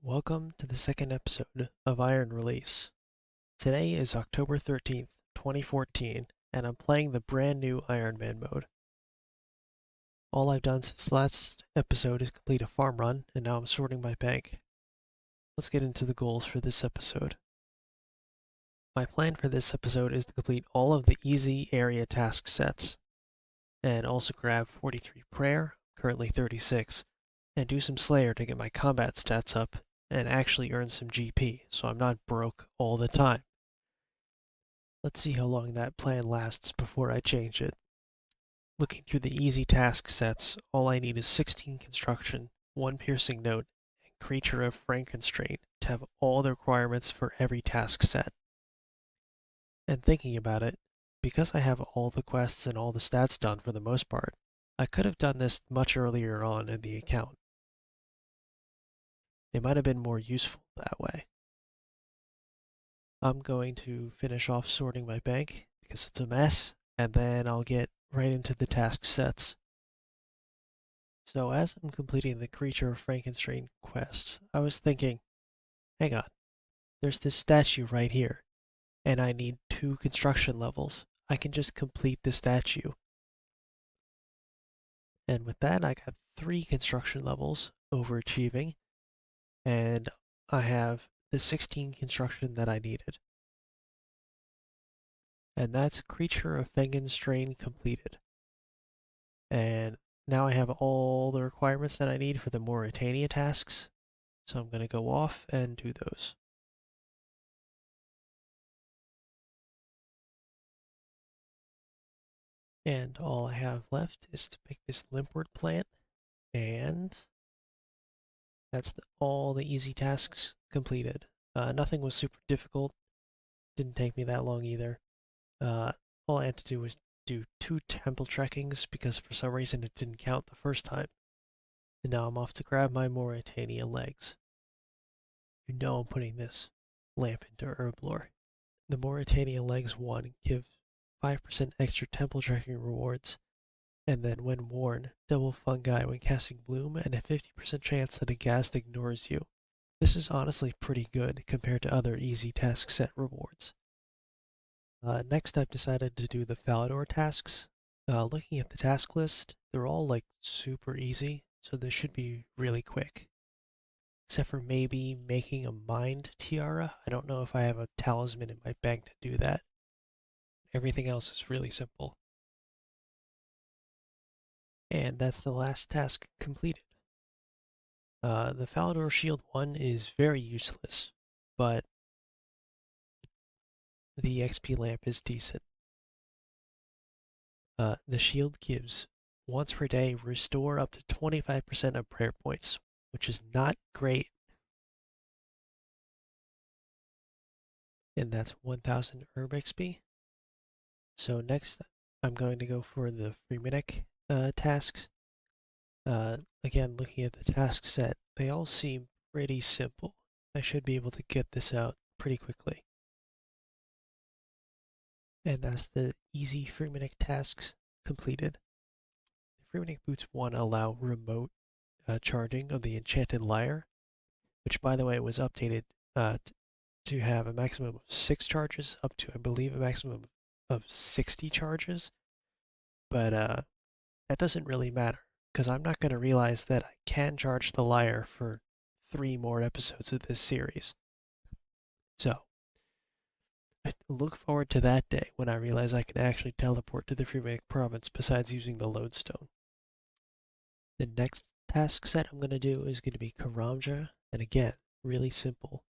Welcome to the second episode of Iron Release. Today is October 13th, 2014, and I'm playing the brand new Ironman mode. All I've done since last episode is complete a farm run, and now I'm sorting my bank. Let's get into the goals for this episode. My plan for this episode is to complete all of the easy area task sets, and also grab 43 prayer, currently 36, and do some Slayer to get my combat stats up and actually earn some GP, so I'm not broke all the time. Let's see how long that plan lasts before I change it. Looking through the easy task sets, all I need is 16 construction, 1 piercing note, and creature of Frankenstrain to have all the requirements for every task set. And thinking about it, because I have all the quests and all the stats done for the most part, I could have done this much earlier on in the account. It might have been more useful that way. I'm going to finish off sorting my bank because it's a mess, and then I'll get right into the task sets. So as I'm completing the Creature of Frankenstein quest, I was thinking, hang on, there's this statue right here, and I need 2 construction levels. I can just complete the statue. And with that, I got 3 construction levels, overachieving, and I have the 16 construction that I needed. And that's Creature of Frankenstein completed. And now I have all the requirements that I need for the Mauritania tasks, so I'm going to go off and do those. And all I have left is to make this limpwort plant, and that's all the easy tasks completed. Nothing was super difficult, didn't take me that long either. All I had to do was do 2 temple trekkings because for some reason it didn't count the first time. And now I'm off to grab my Mauritania legs. You know I'm putting this lamp into herb lore. The Mauritania legs one give 5% extra temple trekking rewards, and then when worn, double fungi when casting bloom and a 50% chance that a ghast ignores you. This is honestly pretty good compared to other easy task set rewards. Next I've decided to do the Falador tasks. Looking at the task list, they're all like super easy, so this should be really quick. Except for maybe making a mind tiara. I don't know if I have a talisman in my bank to do that. Everything else is really simple. And that's the last task completed. The Falador Shield 1 is very useless, but the XP lamp is decent. The shield gives once per day restore up to 25% of prayer points, which is not great. And that's 1000 herb XP. So next I'm going to go for the Freemanic tasks. Again, looking at the task set, they all seem pretty simple. I should be able to get this out pretty quickly. And that's the easy Freemanic tasks completed. The Freemanic Boots 1 allow remote charging of the Enchanted Lyre, which by the way was updated to have a maximum of 6 charges up to I believe a maximum of 60 charges. But that doesn't really matter because I'm not going to realize that I can charge the lyre for 3 more episodes of this series. So, I look forward to that day when I realize I can actually teleport to the Freemanic province besides using the lodestone. The next task set I'm going to do is going to be Karamja, and again, really simple.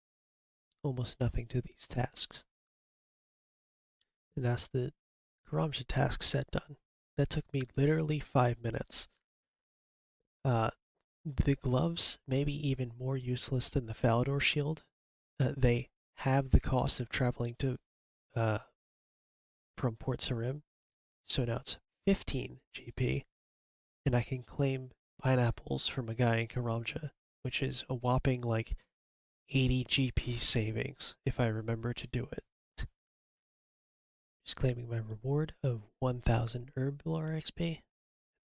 Almost nothing to these tasks. And that's the Karamja task set done. That took me literally 5 minutes. The gloves may be even more useless than the Falador shield. They have the cost of traveling to from Port Sarim, so now it's 15 GP, and I can claim pineapples from a guy in Karamja, which is a whopping like 80 GP savings if I remember to do it. Just claiming my reward of 1000 Herb Lore XP.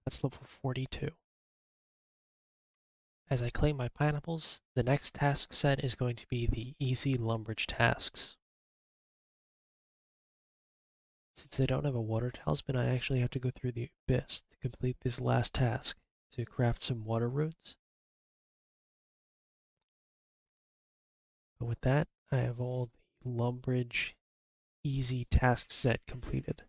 That's level 42. As I claim my pineapples, the next task set is going to be the easy lumberage tasks. Since I don't have a water talisman, I actually have to go through the abyss to complete this last task, to craft some water roots. But with that, I have all the lumberage easy task set completed.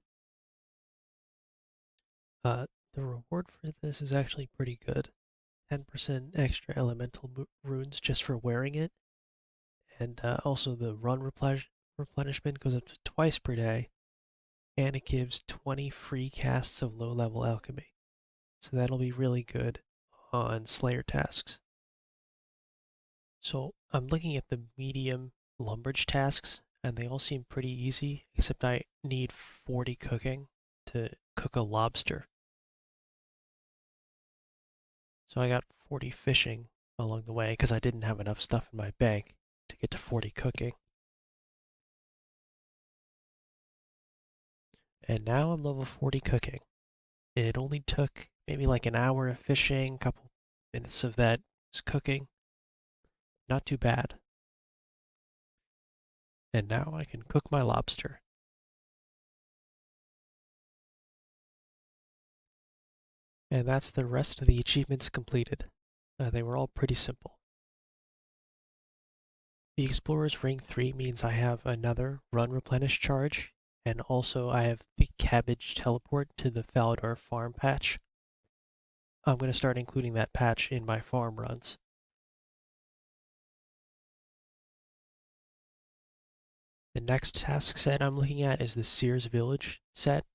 The reward for this is actually pretty good. 10% extra elemental runes just for wearing it, and also the run replenishment goes up to twice per day, and it gives 20 free casts of low level alchemy. So that'll be really good on Slayer tasks. So I'm looking at the medium lumberage tasks, and they all seem pretty easy, except I need 40 cooking to cook a lobster. So I got 40 fishing along the way because I didn't have enough stuff in my bank to get to 40 cooking. And now I'm level 40 cooking. It only took maybe like an hour of fishing, a couple minutes of that was cooking. Not too bad. And now I can cook my lobster. And that's the rest of the achievements completed. They were all pretty simple. The Explorer's Ring 3 means I have another Run Replenish charge, and also I have the Cabbage teleport to the Falador farm patch. I'm going to start including that patch in my farm runs. The next task set I'm looking at is the Sears Village set.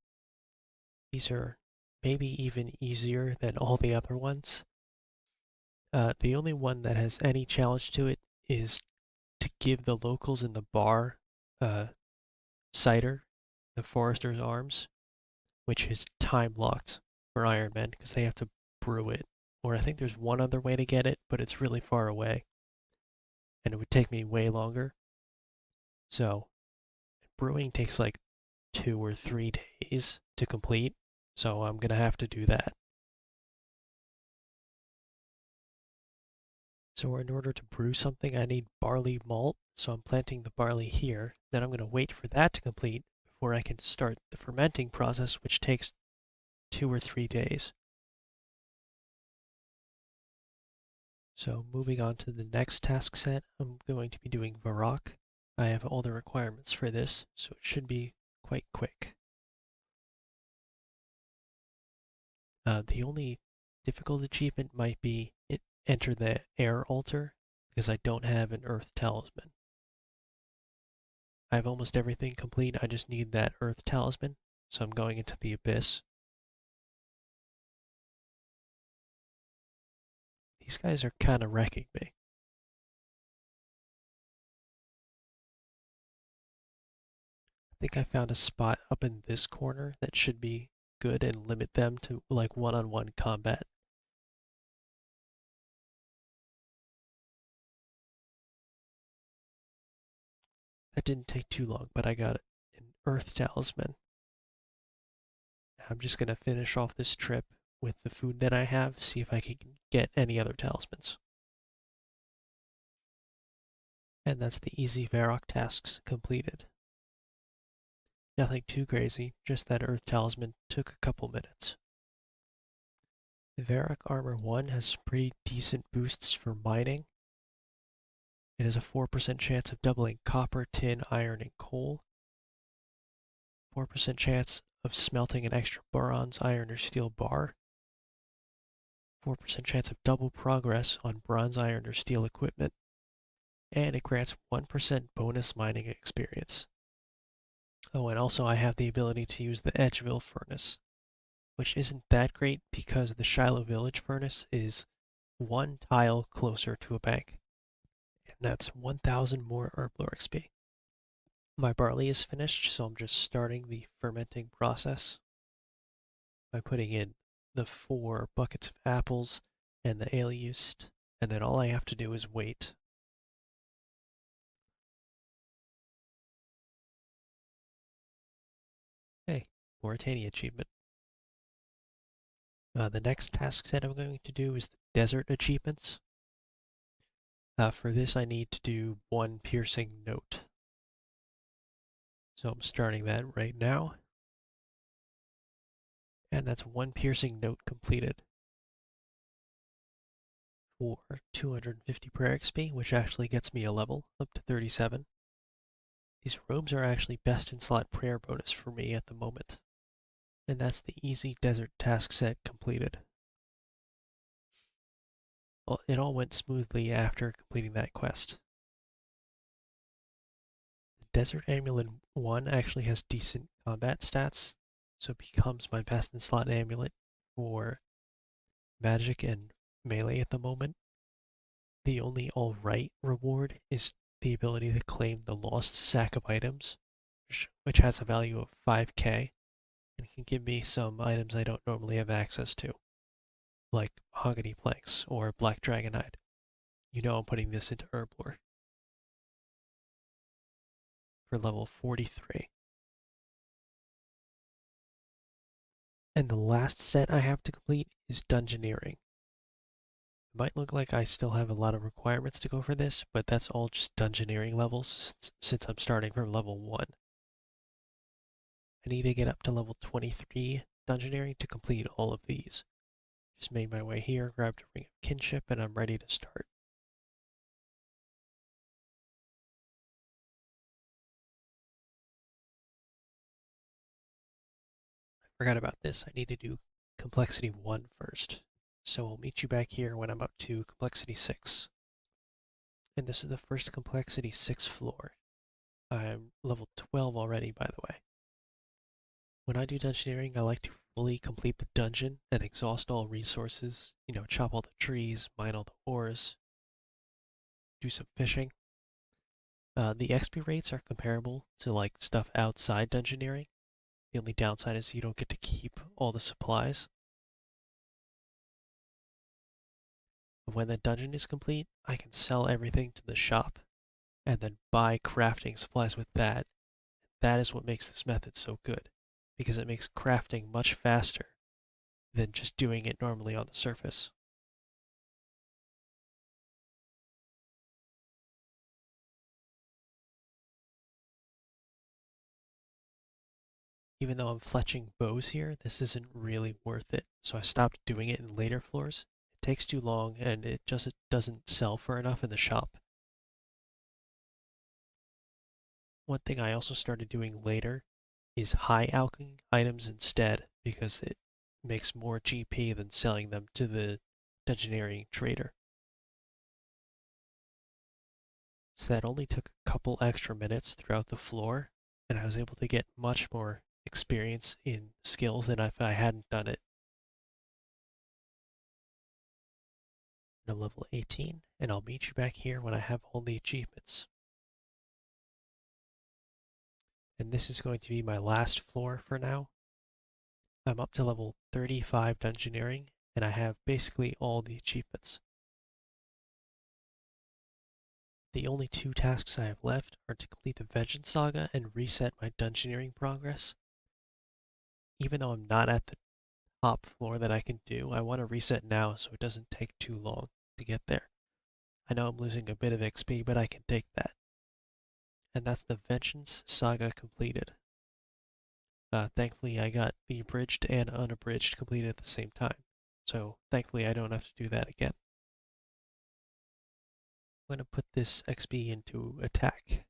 These are maybe even easier than all the other ones. The only one that has any challenge to it is to give the locals in the bar cider, the Forester's Arms, which is time locked for Ironman because they have to brew it. Or I think there's one other way to get it, but it's really far away, and it would take me way longer. So brewing takes like 2 or 3 days to complete, so I'm gonna have to do that. So in order to brew something, I need barley malt, so I'm planting the barley here. Then I'm gonna wait for that to complete before I can start the fermenting process, which takes 2 or 3 days. So moving on to the next task set, I'm going to be doing Varrock. I have all the requirements for this, so it should be quite quick. The only difficult achievement might be enter the air altar, because I don't have an earth talisman. I have almost everything complete, I just need that earth talisman, so I'm going into the abyss. These guys are kind of wrecking me. I think I found a spot up in this corner that should be good and limit them to like one-on-one combat. That didn't take too long, but I got an earth talisman. I'm just going to finish off this trip with the food that I have, see if I can get any other talismans. And that's the easy Varrock tasks completed. Nothing too crazy, just that earth talisman took a couple minutes. The Varrock Armor 1 has pretty decent boosts for mining. It has a 4% chance of doubling copper, tin, iron, and coal. 4% chance of smelting an extra bronze, iron, or steel bar. 4% chance of double progress on bronze, iron, or steel equipment. And it grants 1% bonus mining experience. Oh, and also I have the ability to use the Edgeville furnace, which isn't that great because the Shiloh Village furnace is 1 tile closer to a bank, and that's 1,000 more Herblore XP. My barley is finished, so I'm just starting the fermenting process by putting in the 4 buckets of apples and the ale yeast, and then all I have to do is wait. Hey, Mauritania achievement. The next task set I'm going to do is the desert achievements. For this, I need to do one piercing note. So I'm starting that right now. And that's one piercing note completed for 250 prayer XP, which actually gets me a level up to 37. These robes are actually best in slot prayer bonus for me at the moment. And that's the easy desert task set completed. Well, it all went smoothly after completing that quest. The Desert Amulet 1 actually has decent combat stats, so it becomes my best in slot amulet for magic and melee at the moment. The only alright reward is the ability to claim the lost sack of items, which has a value of 5k and can give me some items I don't normally have access to, like mahogany planks or black dragonite. You know I'm putting this into herb lore for level 43. And the last set I have to complete is Dungeoneering. It might look like I still have a lot of requirements to go for this, but that's all just Dungeoneering levels since I'm starting from level 1. I need to get up to level 23 Dungeoneering to complete all of these. Just made my way here, grabbed a Ring of Kinship, and I'm ready to start. I forgot about this. I need to do Complexity 1 first. So I'll meet you back here when I'm up to Complexity 6. And this is the first Complexity 6 floor. I'm level 12 already, by the way. When I do dungeoneering, I like to fully complete the dungeon and exhaust all resources. Chop all the trees, mine all the ores, do some fishing. The XP rates are comparable to like stuff outside dungeoneering. The only downside is you don't get to keep all the supplies. But when the dungeon is complete, I can sell everything to the shop and then buy crafting supplies with that. That is what makes this method so good, because it makes crafting much faster than just doing it normally on the surface. Even though I'm fletching bows here, this isn't really worth it, so I stopped doing it in later floors. It takes too long and it just doesn't sell for enough in the shop. One thing I also started doing later is high alching items instead, because it makes more GP than selling them to the dungeoneering trader. So that only took a couple extra minutes throughout the floor, and I was able to get much more experience in skills than if I hadn't done it. And I'm level 18, and I'll meet you back here when I have all the achievements. And this is going to be my last floor for now. I'm up to level 35 dungeoneering, and I have basically all the achievements. The only two tasks I have left are to complete the Vengeance Saga and reset my dungeoneering progress. Even though I'm not at the top floor that I can do, I want to reset now so it doesn't take too long to get there. I know I'm losing a bit of XP, but I can take that. And that's the Vengeance Saga completed. Thankfully, I got the abridged and unabridged completed at the same time. So thankfully, I don't have to do that again. I'm going to put this XP into attack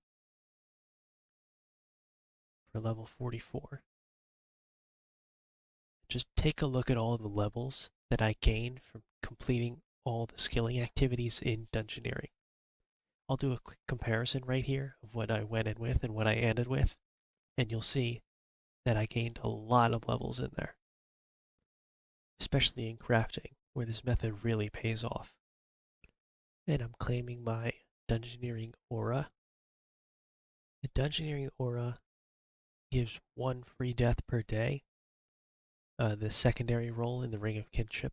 for level 44. Just take a look at all the levels that I gained from completing all the skilling activities in Dungeoneering. I'll do a quick comparison right here of what I went in with and what I ended with, and you'll see that I gained a lot of levels in there, especially in crafting, where this method really pays off. And I'm claiming my Dungeoneering aura. The Dungeoneering aura gives one free death per day, the secondary role in the Ring of Kinship,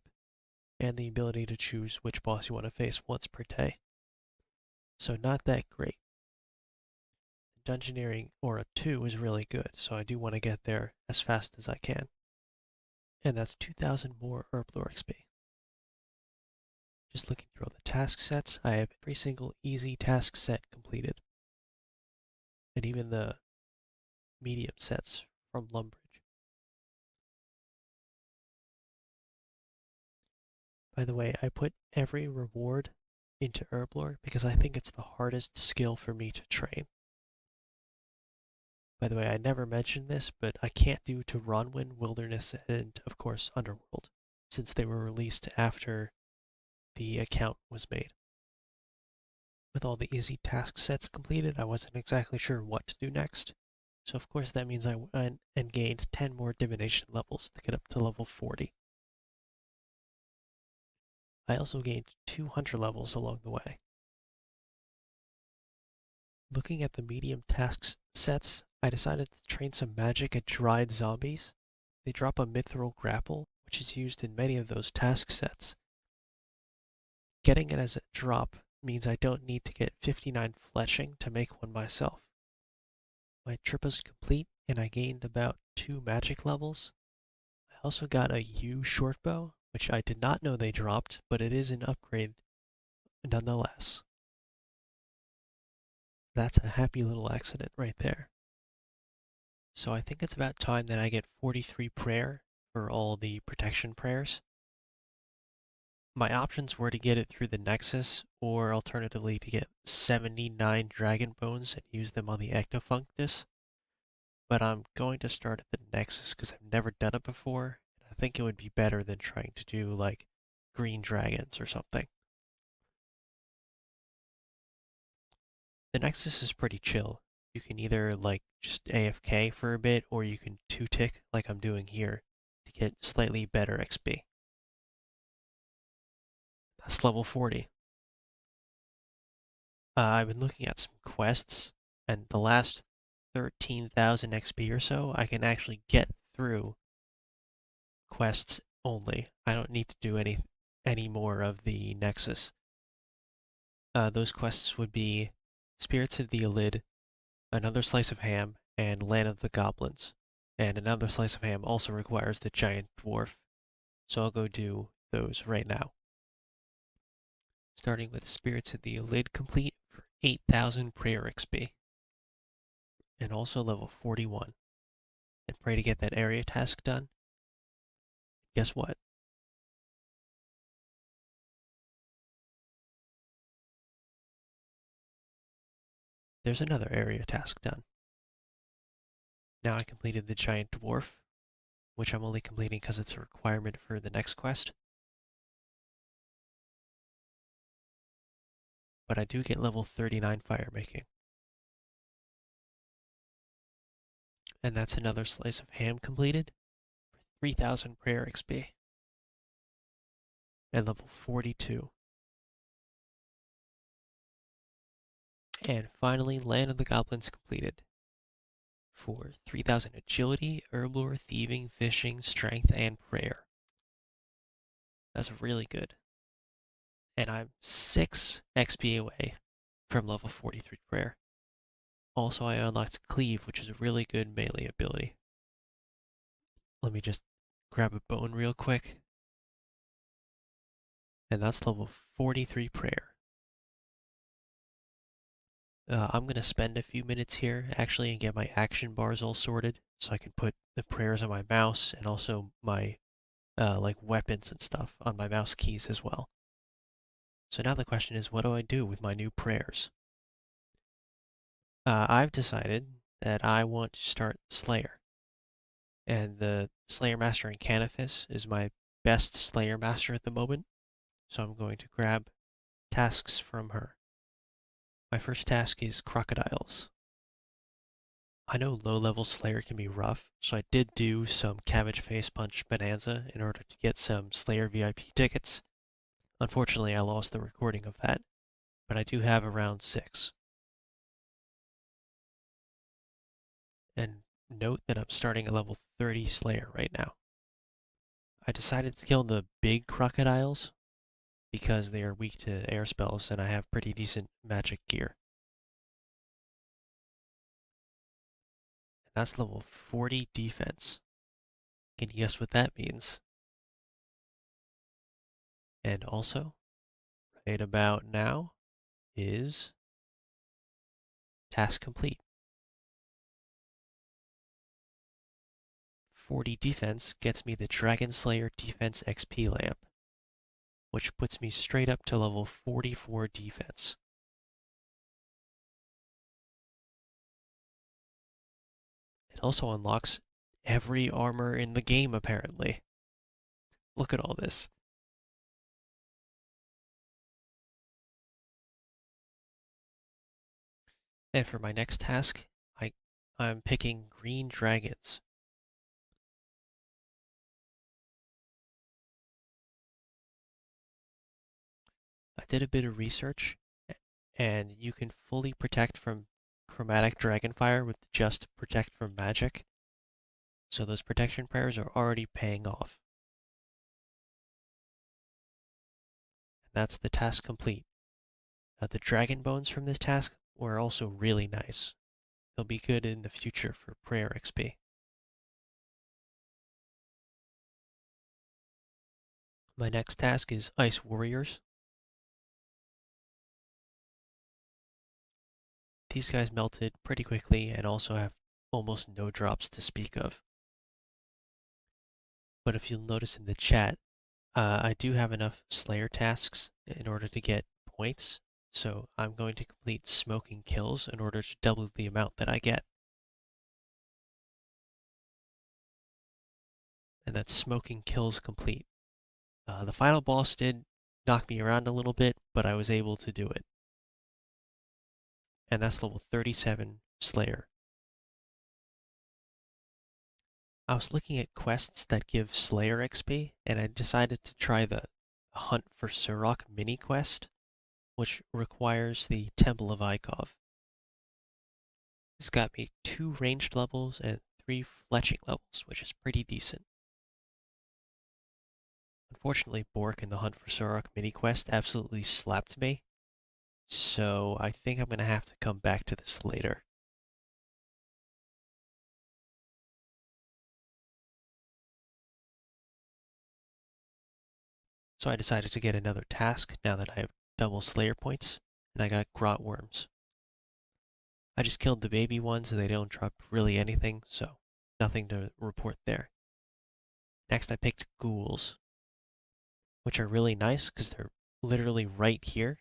and the ability to choose which boss you want to face once per day. So not that great. Dungeoneering Aura 2 is really good, so I do want to get there as fast as I can. And that's 2,000 more Herblore XP. Just looking through all the task sets, I have every single easy task set completed, and even the medium sets from Lumbridge. By the way, I put every reward into Herblore because I think it's the hardest skill for me to train. By the way, I never mentioned this, but I can't do Taronwyn, Wilderness, and of course Underworld, since they were released after the account was made. With all the easy task sets completed, I wasn't exactly sure what to do next. So of course that means I went and gained 10 more divination levels to get up to level 40. I also gained 2 hunter levels along the way. Looking at the medium tasks sets, I decided to train some magic at dried zombies. They drop a mithril grapple, which is used in many of those task sets. Getting it as a drop means I don't need to get 59 fletching to make one myself. My trip was complete and I gained about 2 magic levels. I also got a U shortbow, which I did not know they dropped, but it is an upgrade nonetheless. That's a happy little accident right there. So I think it's about time that I get 43 prayer for all the protection prayers. My options were to get it through the Nexus, or alternatively to get 79 Dragon Bones and use them on the Ectofunctus. But I'm going to start at the Nexus because I've never done it before. And I think it would be better than trying to do like green dragons or something. The Nexus is pretty chill. You can either like just AFK for a bit, or you can 2-tick like I'm doing here to get slightly better XP. That's level 40. I've been looking at some quests, and the last 13,000 XP or so, I can actually get through quests only. I don't need to do any more of the Nexus. Those quests would be Spirits of the Elid, Another Slice of Ham, and Land of the Goblins. And Another Slice of Ham also requires the Giant Dwarf, so I'll go do those right now. Starting with Spirits of the Elid complete for 8,000 prayer XP, and also level 41. And pray to get that area task done. Guess what? There's another area task done. Now I completed the Giant Dwarf, which I'm only completing because it's a requirement for the next quest. But I do get level 39 fire making. And that's Another Slice of Ham completed for 3,000 prayer XP. And level 42. And finally, Land of the Goblins completed for 3,000 agility, herblore, thieving, fishing, strength, and prayer. That's really good. And I'm 6 XP away from level 43 prayer. Also, I unlocked Cleave, which is a really good melee ability. Let me just grab a bone real quick. And that's level 43 prayer. I'm going to spend a few minutes here actually and get my action bars all sorted so I can put the prayers on my mouse and also my like weapons and stuff on my mouse keys as well. So now the question is, what do I do with my new prayers? I've decided that I want to start Slayer. And the Slayer Master in Canifis is my best Slayer Master at the moment, so I'm going to grab tasks from her. My first task is Crocodiles. I know low-level Slayer can be rough, so I did do some Cabbage Face Punch Bonanza in order to get some Slayer VIP tickets. Unfortunately, I lost the recording of that, but I do have around 6. And note that I'm starting at level 30 Slayer right now. I decided to kill the big crocodiles because they are weak to air spells and I have pretty decent magic gear. And that's level 40 defense. Can you guess what that means? And also, right about now is task complete. 40 defense gets me the Dragon Slayer defense XP lamp, which puts me straight up to level 44 defense. It also unlocks every armor in the game, apparently. Look at all this. And for my next task, I'm picking green dragons. I did a bit of research, and you can fully protect from chromatic dragonfire with just protect from magic. So those protection prayers are already paying off. And that's the task complete. The dragon bones from this task were also really nice. They'll be good in the future for prayer XP. My next task is Ice Warriors. These guys melted pretty quickly and also have almost no drops to speak of. But if you'll notice in the chat, I do have enough Slayer tasks in order to get points, so I'm going to complete smoking kills in order to double the amount that I get. And that's smoking kills complete. The final boss did knock me around a little bit, but I was able to do it. And that's level 37 Slayer. I was looking at quests that give Slayer XP, and I decided to try the Hunt for Surok mini quest, which requires the Temple of Ikov. This got me 2 ranged levels and 3 fletching levels, which is pretty decent. Unfortunately, Bork in the Hunt for Surok mini quest absolutely slapped me, so I think I'm going to have to come back to this later. So I decided to get another task now that I have double Slayer points, and I got Grot Worms. I just killed the baby ones and they don't drop really anything, so nothing to report there. Next I picked Ghouls, which are really nice because they're literally right here.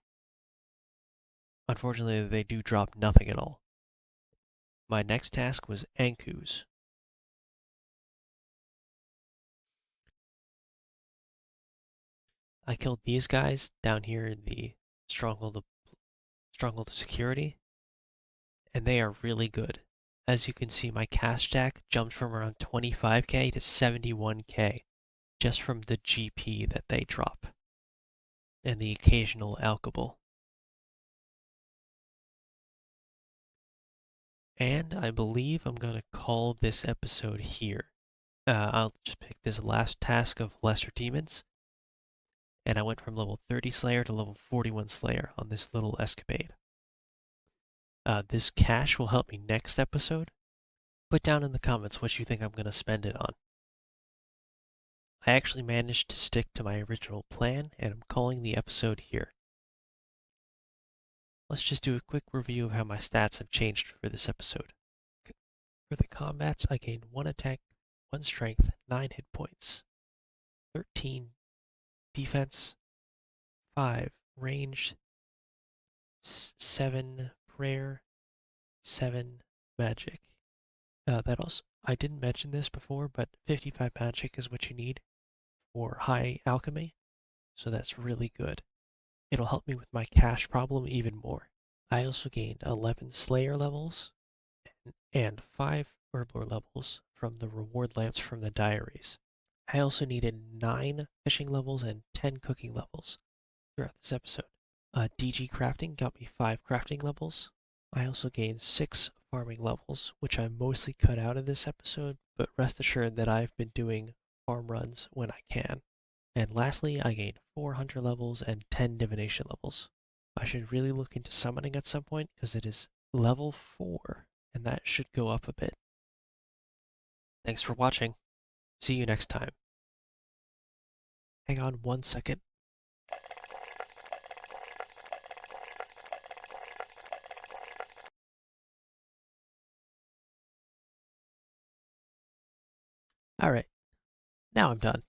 Unfortunately, they do drop nothing at all. My next task was Ankus. I killed these guys down here in the Stronghold of Security, and they are really good. As you can see, my cast stack jumped from around 25k to 71k just from the GP that they drop and the occasional alchable. And I believe I'm going to call this episode here. I'll just pick this last task of Lesser Demons. And I went from level 30 Slayer to level 41 Slayer on this little escapade. This cash will help me next episode. Put down in the comments what you think I'm going to spend it on. I actually managed to stick to my original plan, and I'm calling the episode here. Let's just do a quick review of how my stats have changed for this episode. For the combats, I gained 1 attack, 1 strength, 9 hit points, 13 defense, 5 ranged, 7 prayer, 7 magic. That also, I didn't mention this before, but 55 magic is what you need for high alchemy, so that's really good. It'll help me with my cash problem even more. I also gained 11 Slayer levels and 5 Herblore levels from the reward lamps from the diaries. I also needed 9 fishing levels and 10 cooking levels throughout this episode. DG crafting got me 5 crafting levels. I also gained 6 farming levels, which I mostly cut out of this episode, but rest assured that I've been doing farm runs when I can. And lastly, I gained 4 hunter levels and 10 divination levels. I should really look into summoning at some point because it is level 4, and that should go up a bit. Thanks for watching. See you next time. Hang on 1 second. Alright, now I'm done.